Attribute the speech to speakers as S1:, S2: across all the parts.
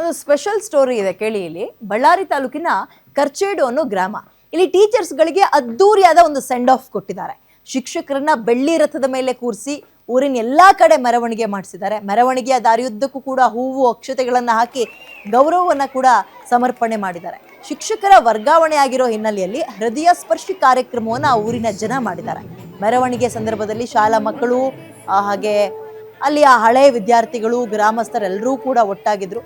S1: ಒಂದು special story ಇದೆ ಕೇಳಿ. ಇಲ್ಲಿ ಬಳ್ಳಾರಿ ತಾಲೂಕಿನ ಕರ್ಚೇಡು ಅನ್ನೋ ಗ್ರಾಮ. ಇಲ್ಲಿ ಟೀಚರ್ಸ್ಗಳಿಗೆ ಅದ್ದೂರಿಯಾದ ಒಂದು ಸೆಂಡ್ ಆಫ್ ಕೊಟ್ಟಿದ್ದಾರೆ. ಶಿಕ್ಷಕರನ್ನ ಬೆಳ್ಳಿ ರಥದ ಮೇಲೆ ಕೂರಿಸಿ ಊರಿನ ಎಲ್ಲಾ ಕಡೆ ಮೆರವಣಿಗೆ ಮಾಡಿಸಿದ್ದಾರೆ. ಮೆರವಣಿಗೆಯ ದಾರಿಯುದ್ದಕ್ಕೂ ಕೂಡ ಹೂವು ಅಕ್ಷತೆಗಳನ್ನ ಹಾಕಿ ಗೌರವವನ್ನ ಕೂಡ ಸಮರ್ಪಣೆ ಮಾಡಿದ್ದಾರೆ. ಶಿಕ್ಷಕರ ವರ್ಗಾವಣೆ ಆಗಿರೋ ಹಿನ್ನೆಲೆಯಲ್ಲಿ ಹೃದಯ ಸ್ಪರ್ಶಿ ಕಾರ್ಯಕ್ರಮವನ್ನ ಊರಿನ ಜನ ಮಾಡಿದ್ದಾರೆ. ಮೆರವಣಿಗೆ ಸಂದರ್ಭದಲ್ಲಿ ಶಾಲಾ ಮಕ್ಕಳು ಹಾಗೆ ಅಲ್ಲಿಯ ಹಳೆ ವಿದ್ಯಾರ್ಥಿಗಳು ಗ್ರಾಮಸ್ಥರೆಲ್ಲರೂ ಕೂಡ ಒಟ್ಟಾಗಿದ್ರು.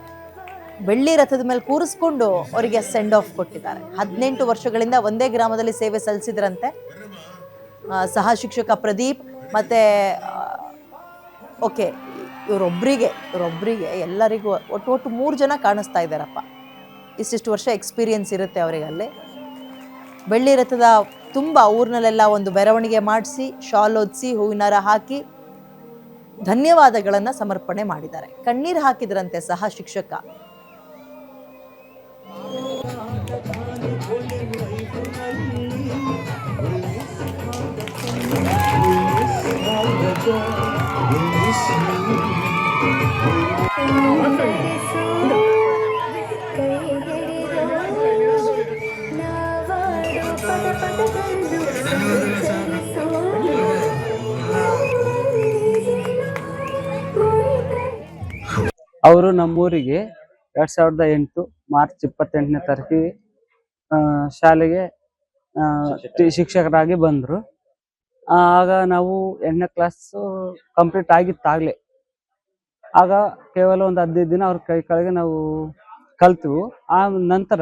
S1: ಬೆಳ್ಳಿ ರಥದ ಮೇಲೆ ಕೂರಿಸ್ಕೊಂಡು ಅವರಿಗೆ ಸೆಂಡ್ ಆಫ್ ಕೊಟ್ಟಿದ್ದಾರೆ. 18 ವರ್ಷಗಳಿಂದ ಒಂದೇ ಗ್ರಾಮದಲ್ಲಿ ಸೇವೆ ಸಲ್ಲಿಸಿದ್ರಂತೆ. ಸಹ ಶಿಕ್ಷಕ ಪ್ರದೀಪ್ ಮತ್ತೆ ಓಕೆ ಇವರೊಬ್ಬರಿಗೆ ಎಲ್ಲರಿಗೂ ಒಟ್ಟು 3 ಜನ ಕಾಣಿಸ್ತಾ ಇದ್ದಾರಪ್ಪ. ಇಷ್ಟಿಷ್ಟು ವರ್ಷ ಎಕ್ಸ್ಪೀರಿಯನ್ಸ್ ಇರುತ್ತೆ ಅವರಿಗೆ. ಅಲ್ಲಿ ಬೆಳ್ಳಿ ರಥದ ತುಂಬ ಊರಿನಲ್ಲೆಲ್ಲ ಒಂದು ಮೆರವಣಿಗೆ ಮಾಡಿಸಿ ಶಾಲ್ ಹೊದಿಸಿ ಹೂವಿನಾರ ಹಾಕಿ ಧನ್ಯವಾದಗಳನ್ನು ಸಮರ್ಪಣೆ ಮಾಡಿದ್ದಾರೆ. ಕಣ್ಣೀರು ಹಾಕಿದ್ರಂತೆ ಸಹ ಶಿಕ್ಷಕ.
S2: ಅವರು ನಮ್ಮೂರಿಗೆ 2008 ಮಾರ್ಚ್ 28ನೇ ತಾರೀಕಿಗೆ ಶಾಲೆಗೆ ಶಿಕ್ಷಕರಾಗಿ ಬಂದರು. ಆಗ ನಾವು 8ನೇ ಕ್ಲಾಸ್ ಕಂಪ್ಲೀಟ್ ಆಗಿತ್ತಾಗಲೇ. ಆಗ ಕೇವಲ ಒಂದು 15 ದಿನ ಅವ್ರ ಕೈ ಕೆಳಗೆ ನಾವು ಕಲ್ತೆವು. ಆ ನಂತರ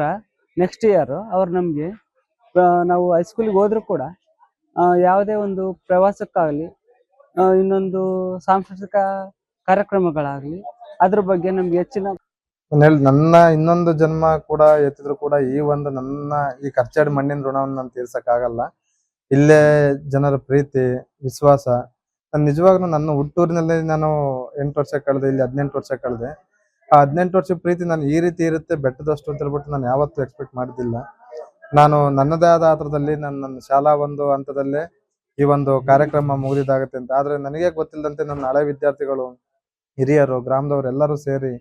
S2: ನೆಕ್ಸ್ಟ್ ಇಯರ್ ಅವ್ರು ನಮಗೆ ನಾವು ಹೈಸ್ಕೂಲಿಗೆ ಹೋದ್ರೂ ಕೂಡ ಯಾವುದೇ ಒಂದು ಪ್ರವಾಸಕ್ಕಾಗಲಿ ಇನ್ನೊಂದು ಸಾಂಸ್ಕೃತಿಕ ಕಾರ್ಯಕ್ರಮಗಳಾಗಲಿ ಅದ್ರ ಬಗ್ಗೆ ನಮ್ಗೆ ಹೆಚ್ಚಿನ
S3: ನನ್ನ ಇನ್ನೊಂದು ಜನ್ಮ ಕೂಡ ಎತ್ತಿದ್ರು ಕೂಡ ಈ ಕರ್ಚಾಡಿ ಮಣ್ಣಿನ ಋಣವನ್ನು ನಾನು ತೀರ್ಸಕ್ಕಾಗಲ್ಲ. ಇಲ್ಲೇ ಜನರ ಪ್ರೀತಿ ವಿಶ್ವಾಸ, ನಾನು ನಿಜವಾಗ್ಲೂ ನನ್ನ ಹುಟ್ಟೂರಿನಲ್ಲಿ ನಾನು 8 ವರ್ಷ ಕಳೆದೆ, ಇಲ್ಲಿ 18 ವರ್ಷ ಕಳೆದೆ. ಆ 18 ವರ್ಷ ಪ್ರೀತಿ ನಾನು ಈ ರೀತಿ ಇರುತ್ತೆ ಬೆಟ್ಟದಷ್ಟು ಅಂತ ಹೇಳ್ಬಿಟ್ಟು ನಾನು ಯಾವತ್ತೂ ಎಕ್ಸ್ಪೆಕ್ಟ್ ಮಾಡಿದ್ದಿಲ್ಲ. ನಾನು ನನ್ನದೇ ಆದ ಆತರದಲ್ಲಿ ನನ್ನ ಶಾಲಾ ಒಂದು ಹಂತದಲ್ಲೇ ಈ ಒಂದು ಕಾರ್ಯಕ್ರಮ ಮುಗಿದಿದ್ದಾಗುತ್ತೆ ಅಂತ. ಆದ್ರೆ ನನಗೆ ಗೊತ್ತಿಲ್ಲದಂತೆ ನನ್ನ ಹಳೆ ವಿದ್ಯಾರ್ಥಿಗಳು, ಹಿರಿಯರು, ಗ್ರಾಮದವರು ಎಲ್ಲರೂ ಸೇರಿ